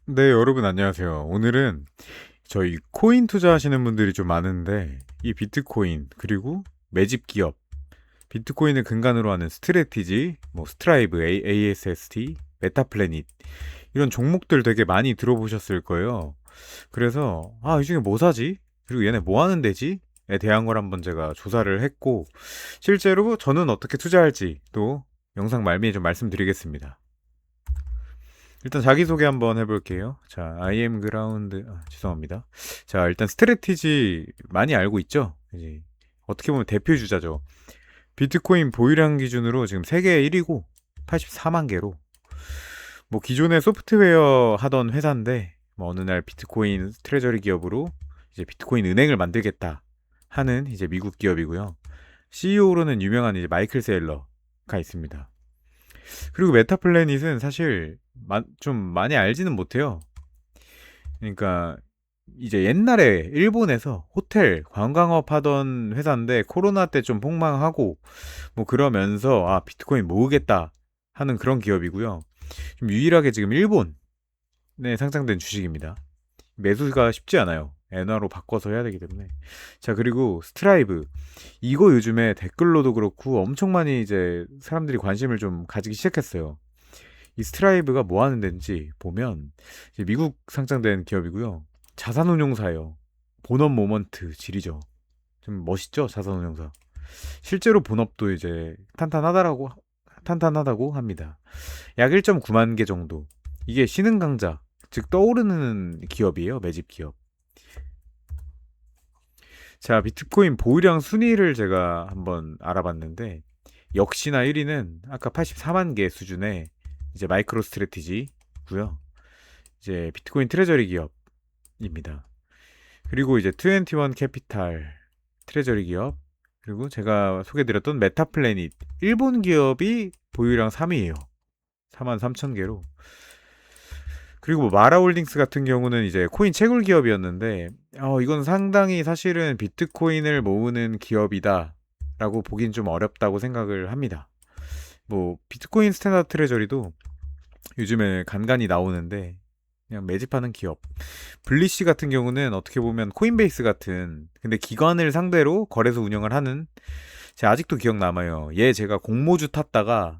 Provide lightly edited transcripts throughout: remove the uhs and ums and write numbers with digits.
네, 여러분 안녕하세요. 오늘은 저희 코인 투자하시는 분들이 좀 많은데 이 비트코인 그리고 매집 기업, 비트코인을 근간으로 하는 스트래티지, 뭐 스트라이브, ASST, 메타플래닛 이런 종목들 되게 많이 들어보셨을 거예요. 그래서 이 중에 뭐 사지? 그리고 얘네 뭐 하는 데지? 에 대한 걸 한번 제가 조사를 했고 실제로 저는 어떻게 투자할지 또 영상 말미에 좀 말씀드리겠습니다. 일단 자기소개 한번 해볼게요. 자, I am 그라운드, 죄송합니다. 자, 일단 스트래티지 많이 알고 있죠? 이제 어떻게 보면 대표 주자죠. 비트코인 보유량 기준으로 지금 세계 1위고 84만 개로 뭐 기존에 소프트웨어 하던 회사인데 뭐 어느 날 비트코인 트레저리 기업으로 이제 비트코인 은행을 만들겠다 하는 이제 미국 기업이고요. CEO로는 유명한 이제 마이클 세일러가 있습니다. 그리고 메타플래닛은 사실 좀 많이 알지는 못해요. 그러니까 이제 옛날에 일본에서 호텔 관광업 하던 회사인데 코로나 때 좀 폭망하고 뭐 그러면서 비트코인 모으겠다 하는 그런 기업이고요. 좀 유일하게 지금 일본에 상장된 주식입니다. 매수가 쉽지 않아요. 엔화로 바꿔서 해야 되기 때문에. 자, 그리고 스트라이브. 이거 요즘에 댓글로도 그렇고 엄청 많이 이제 사람들이 관심을 좀 가지기 시작했어요. 이 스트라이브가 뭐 하는 데인지 보면 이제 미국 상장된 기업이고요. 자산운용사예요. 본업 모먼트 질이죠. 좀 멋있죠? 자산운용사. 실제로 본업도 이제 탄탄하다고 합니다. 약 1.9만 개 정도. 이게 신흥 강자, 즉 떠오르는 기업이에요. 매집 기업. 자, 비트코인 보유량 순위를 제가 한번 알아봤는데 역시나 1위는 아까 84만 개 수준의 이제 마이크로 스트래티지고요. 이제 비트코인 트레저리 기업입니다. 그리고 이제 21 캐피탈 트레저리 기업, 그리고 제가 소개드렸던 메타플래닛 일본 기업이 보유량 3위예요. 4만 3천 개로. 그리고 뭐 마라홀딩스 같은 경우는 이제 코인 채굴 기업이었는데 이건 상당히 사실은 비트코인을 모으는 기업이다라고 보긴 좀 어렵다고 생각을 합니다. 뭐 비트코인 스탠다드 트레저리도 요즘에 간간히 나오는데 그냥 매집하는 기업. 블리시 같은 경우는 어떻게 보면 코인베이스 같은 근데 기관을 상대로 거래소 운영을 하는, 제가 아직도 기억 남아요. 얘 제가 공모주 탔다가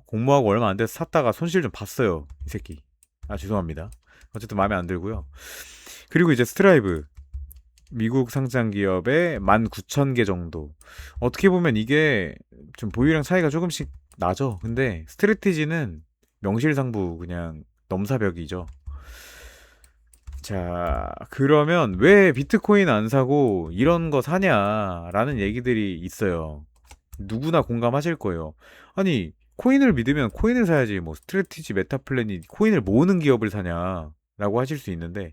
공모하고 얼마 안 돼서 샀다가 손실 좀 봤어요. 이 새끼. 죄송합니다. 어쨌든 마음에 안 들고요. 그리고 이제 스트라이브 미국 상장 기업의 19,000개 정도. 어떻게 보면 이게 좀 보유량 차이가 조금씩 나죠. 근데 스트레티지는 명실상부 그냥 넘사벽이죠. 자, 그러면 왜 비트코인 안 사고 이런 거 사냐라는 얘기들이 있어요. 누구나 공감하실 거예요. 아니, 코인을 믿으면 코인을 사야지. 뭐 스트래티지 메타플랜이 코인을 모으는 기업을 사냐라고 하실 수 있는데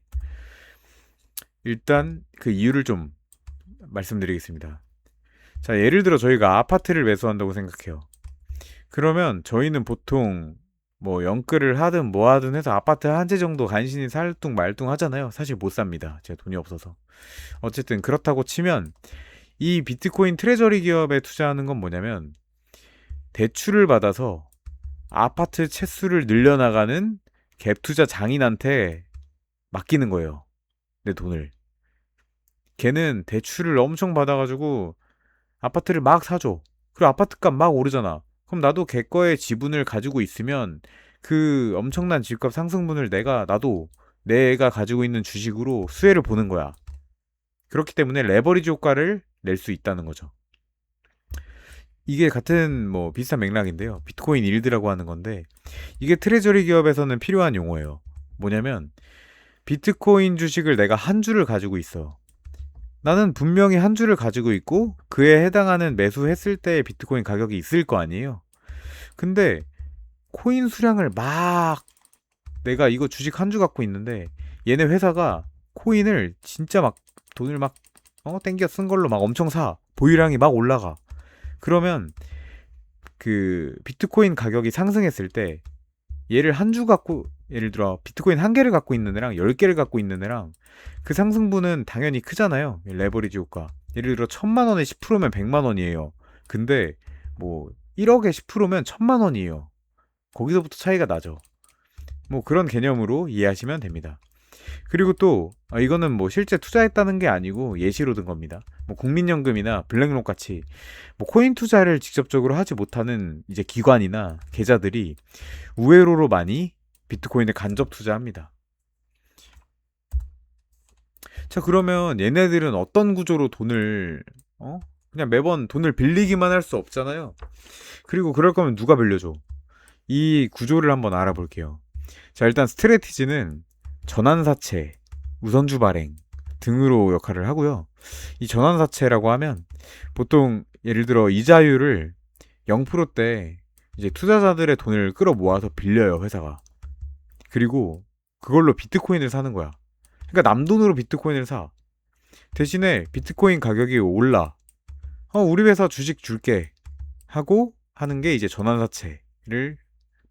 일단 그 이유를 좀 말씀드리겠습니다. 자, 예를 들어 저희가 아파트를 매수한다고 생각해요. 그러면 저희는 보통 뭐 영끌을 하든 뭐 하든 해서 아파트 한 채 정도 간신히 살뚱말뚱 하잖아요. 사실 못 삽니다. 제 돈이 없어서. 어쨌든 그렇다고 치면 이 비트코인 트레저리 기업에 투자하는 건 뭐냐면 대출을 받아서 아파트 채수를 늘려나가는 갭 투자 장인한테 맡기는 거예요. 내 돈을. 걔는 대출을 엄청 받아가지고 아파트를 막 사줘. 그리고 아파트값 막 오르잖아. 그럼 나도 걔 거의 지분을 가지고 있으면 그 엄청난 집값 상승분을 나도 내가 가지고 있는 주식으로 수혜를 보는 거야. 그렇기 때문에 레버리지 효과를 낼 수 있다는 거죠. 이게 같은 뭐 비슷한 맥락인데요. 비트코인 일드라고 하는 건데 이게 트레저리 기업에서는 필요한 용어예요. 뭐냐면 비트코인 주식을 내가 한 주를 가지고 있어. 나는 분명히 한 주를 가지고 있고 그에 해당하는 매수했을 때의 비트코인 가격이 있을 거 아니에요. 근데 코인 수량을 막 내가 이거 주식 한 주 갖고 있는데 얘네 회사가 코인을 진짜 막 돈을 막 땡겨 쓴 걸로 막 엄청 사. 보유량이 막 올라가. 그러면 그 비트코인 가격이 상승했을 때 얘를 한 주 갖고, 예를 들어 비트코인 한 개를 갖고 있는 애랑 10개를 갖고 있는 애랑 그 상승분은 당연히 크잖아요. 레버리지 효과. 예를 들어 1000만 원에 10%면 100만 원이에요. 근데 뭐 1억에 10%면 1000만 원이에요. 거기서부터 차이가 나죠. 뭐 그런 개념으로 이해하시면 됩니다. 그리고 또 이거는 뭐 실제 투자했다는 게 아니고 예시로 든 겁니다. 뭐 국민연금이나 블랙록 같이 뭐 코인 투자를 직접적으로 하지 못하는 이제 기관이나 계좌들이 우회로로 많이 비트코인에 간접 투자합니다. 자, 그러면 얘네들은 어떤 구조로 돈을 그냥 매번 돈을 빌리기만 할 수 없잖아요. 그리고 그럴 거면 누가 빌려줘? 이 구조를 한번 알아볼게요. 자, 일단 스트레티지는 전환사채, 우선주 발행 등으로 역할을 하고요. 이 전환사채라고 하면 보통 예를 들어 이자율을 0%대 이제 투자자들의 돈을 끌어 모아서 빌려요, 회사가. 그리고 그걸로 비트코인을 사는 거야. 그러니까 남 돈으로 비트코인을 사. 대신에 비트코인 가격이 올라. 우리 회사 주식 줄게. 하고 하는 게 이제 전환사채를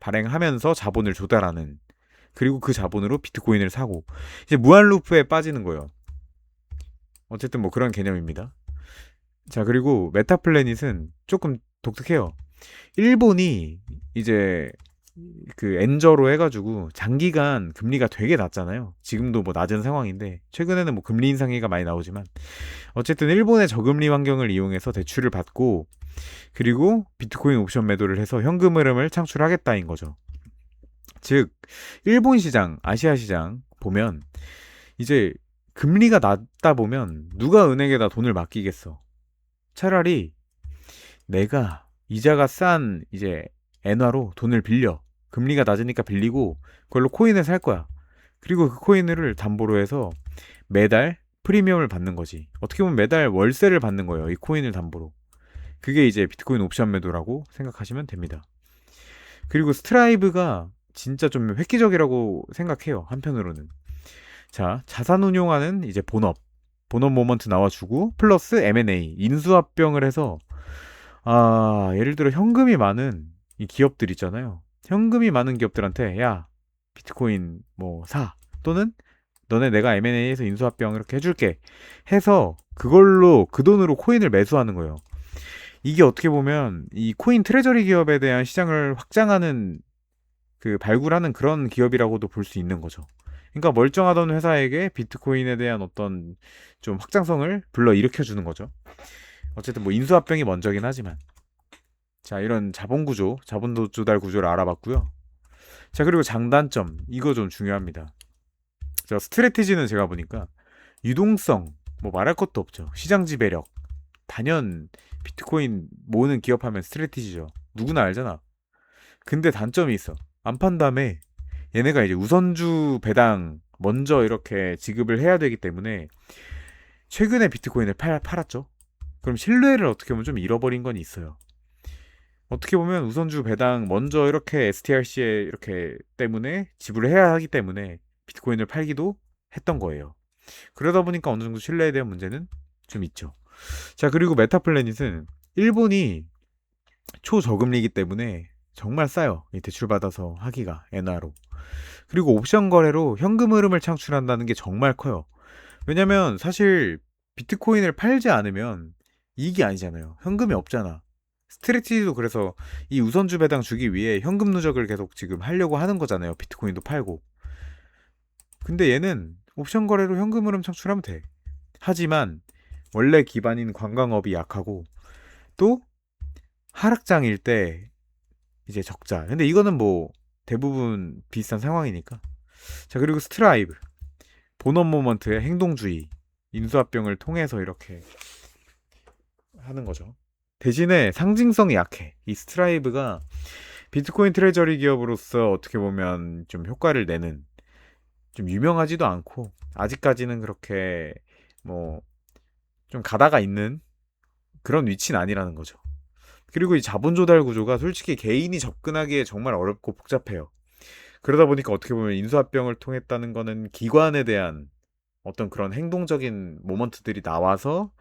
발행하면서 자본을 조달하는, 그리고 그 자본으로 비트코인을 사고 이제 무한루프에 빠지는 거예요. 어쨌든 뭐 그런 개념입니다. 자, 그리고 메타플래닛은 조금 독특해요. 일본이 이제 그 엔저로 해가지고 장기간 금리가 되게 낮잖아요. 지금도 뭐 낮은 상황인데 최근에는 뭐 금리 인상기가 많이 나오지만 어쨌든 일본의 저금리 환경을 이용해서 대출을 받고 그리고 비트코인 옵션 매도를 해서 현금 흐름을 창출하겠다인 거죠. 즉 일본 시장, 아시아 시장 보면 이제 금리가 낮다 보면 누가 은행에다 돈을 맡기겠어. 차라리 내가 이자가 싼 이제 엔화로 돈을 빌려. 금리가 낮으니까 빌리고 그걸로 코인을 살 거야. 그리고 그 코인을 담보로 해서 매달 프리미엄을 받는 거지. 어떻게 보면 매달 월세를 받는 거예요. 이 코인을 담보로. 그게 이제 비트코인 옵션 매도라고 생각하시면 됩니다. 그리고 스트라이브가 진짜 좀 획기적이라고 생각해요. 한편으로는. 자, 자산 운용하는 이제 본업 모먼트 나와주고 플러스 M&A 인수합병을 해서 예를 들어 현금이 많은 이 기업들 있잖아요. 현금이 많은 기업들한테 야, 비트코인 뭐 사. 또는 너네 내가 M&A에서 인수합병 이렇게 해줄게. 해서 그걸로 그 돈으로 코인을 매수하는 거예요. 이게 어떻게 보면 이 코인 트레저리 기업에 대한 시장을 확장하는 그 발굴하는 그런 기업이라고도 볼 수 있는 거죠. 그러니까 멀쩡하던 회사에게 비트코인에 대한 어떤 좀 확장성을 불러 일으켜 주는 거죠. 어쨌든 뭐 인수합병이 먼저긴 하지만 자, 이런 자본 구조, 자본 조달 구조를 알아봤고요. 자, 그리고 장단점 이거 좀 중요합니다. 자, 스트레티지는 제가 보니까 유동성 뭐 말할 것도 없죠. 시장 지배력 단연 비트코인 모으는 기업하면 스트레티지죠. 누구나 알잖아. 근데 단점이 있어. 안 판 다음에 얘네가 이제 우선주 배당 먼저 이렇게 지급을 해야 되기 때문에 최근에 비트코인을 팔았죠. 그럼 신뢰를 어떻게 보면 좀 잃어버린 건 있어요. 어떻게 보면 우선주 배당 먼저 이렇게 STRC에 이렇게 때문에 지불을 해야 하기 때문에 비트코인을 팔기도 했던 거예요. 그러다 보니까 어느 정도 신뢰에 대한 문제는 좀 있죠. 자, 그리고 메타플래닛은 일본이 초저금리이기 때문에 정말 싸요. 이 대출받아서 하기가 엔화로. 그리고 옵션 거래로 현금 흐름을 창출한다는 게 정말 커요. 왜냐면 사실 비트코인을 팔지 않으면 이익이 아니잖아요. 현금이 없잖아. 스트레티지도 그래서 이 우선주 배당 주기 위해 현금 누적을 계속 지금 하려고 하는 거잖아요. 비트코인도 팔고. 근데 얘는 옵션 거래로 현금 흐름 창출하면 돼. 하지만 원래 기반인 관광업이 약하고 또 하락장일 때 이제 적자. 근데 이거는 뭐 대부분 비슷한 상황이니까. 자, 그리고 스트라이브. 본업 모먼트의 행동주의. 인수합병을 통해서 이렇게 하는 거죠. 대신에 상징성이 약해. 이 스트라이브가 비트코인 트레저리 기업으로서 어떻게 보면 좀 효과를 내는 좀 유명하지도 않고 아직까지는 그렇게 뭐 좀 가다가 있는 그런 위치는 아니라는 거죠. 그리고 이 자본 조달 구조가 솔직히 개인이 접근하기에 정말 어렵고 복잡해요. 그러다 보니까 어떻게 보면 인수합병을 통했다는 거는 기관에 대한 어떤 그런 행동적인 모먼트들이 나와서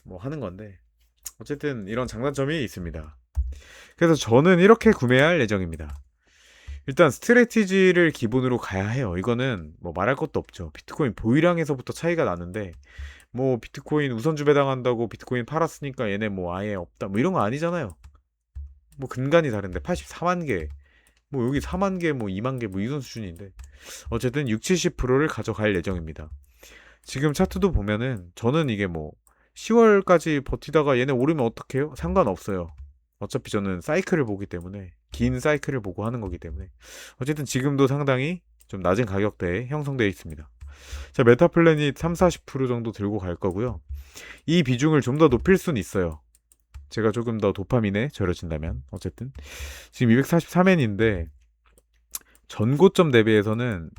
뭐 하는 건데 어쨌든 이런 장단점이 있습니다. 그래서 저는 이렇게 구매할 예정입니다. 일단 스트레티지를 기본으로 가야 해요. 이거는 뭐 말할 것도 없죠. 비트코인 보유량에서부터 차이가 나는데 뭐 비트코인 우선주 배당한다고 비트코인 팔았으니까 얘네 뭐 아예 없다 뭐 이런 거 아니잖아요. 뭐 근간이 다른데 84만 개. 뭐 여기 4만 개, 뭐 2만 개, 뭐 이런 수준인데 어쨌든 6, 70%를 가져갈 예정입니다. 지금 차트도 보면은 저는 이게 뭐 10월까지 버티다가 얘네 오르면 어떡해요? 상관없어요. 어차피 저는 사이클을 보기 때문에 긴 사이클을 보고 하는 거기 때문에 어쨌든 지금도 상당히 좀 낮은 가격대에 형성되어 있습니다. 자, 메타플래닛 3, 40% 정도 들고 갈 거고요. 이 비중을 좀 더 높일 수는 있어요. 제가 조금 더 도파민에 절여진다면 어쨌든 지금 243엔인데 전고점 대비해서는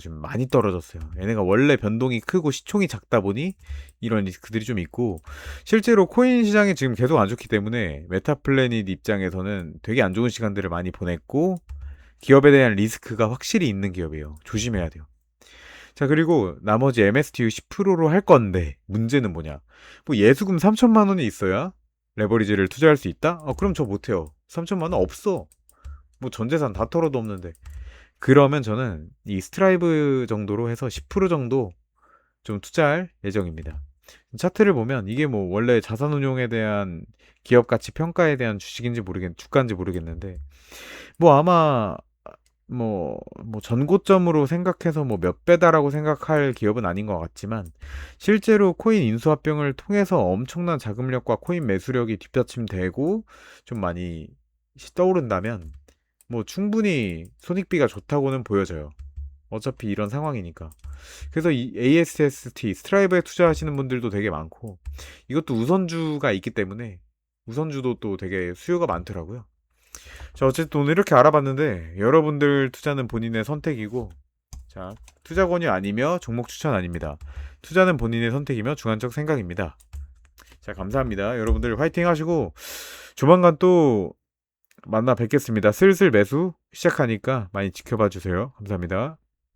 지금 많이 떨어졌어요. 얘네가 원래 변동이 크고 시총이 작다 보니 이런 리스크들이 좀 있고 실제로 코인 시장이 지금 계속 안 좋기 때문에 메타플래닛 입장에서는 되게 안 좋은 시간들을 많이 보냈고 기업에 대한 리스크가 확실히 있는 기업이에요. 조심해야 돼요. 자, 그리고 나머지 MSTU 10%로 할 건데 문제는 뭐냐? 뭐 예수금 3천만 원이 있어야 레버리지를 투자할 수 있다? 그럼 저 못해요. 3천만 원 없어. 뭐 전 재산 다 털어도 없는데. 그러면 저는 이 스트라이브 정도로 해서 10% 정도 좀 투자할 예정입니다. 차트를 보면 이게 뭐 원래 자산운용에 대한 기업 가치 평가에 대한 주가인지 모르겠는데 뭐 아마 뭐 전고점으로 생각해서 뭐 몇 배다라고 생각할 기업은 아닌 것 같지만 실제로 코인 인수합병을 통해서 엄청난 자금력과 코인 매수력이 뒷받침되고 좀 많이 떠오른다면 뭐 충분히 손익비가 좋다고는 보여져요. 어차피 이런 상황이니까. 그래서 이 ASST 스트라이브에 투자하시는 분들도 되게 많고 이것도 우선주가 있기 때문에 우선주도 또 되게 수요가 많더라고요. 자, 어쨌든 오늘 이렇게 알아봤는데 여러분들 투자는 본인의 선택이고 자, 투자 권유 아니며 종목 추천 아닙니다. 투자는 본인의 선택이며 주관적 생각입니다. 자, 감사합니다. 여러분들 화이팅 하시고 조만간 또 만나 뵙겠습니다. 슬슬 매수 시작하니까 많이 지켜봐 주세요. 감사합니다.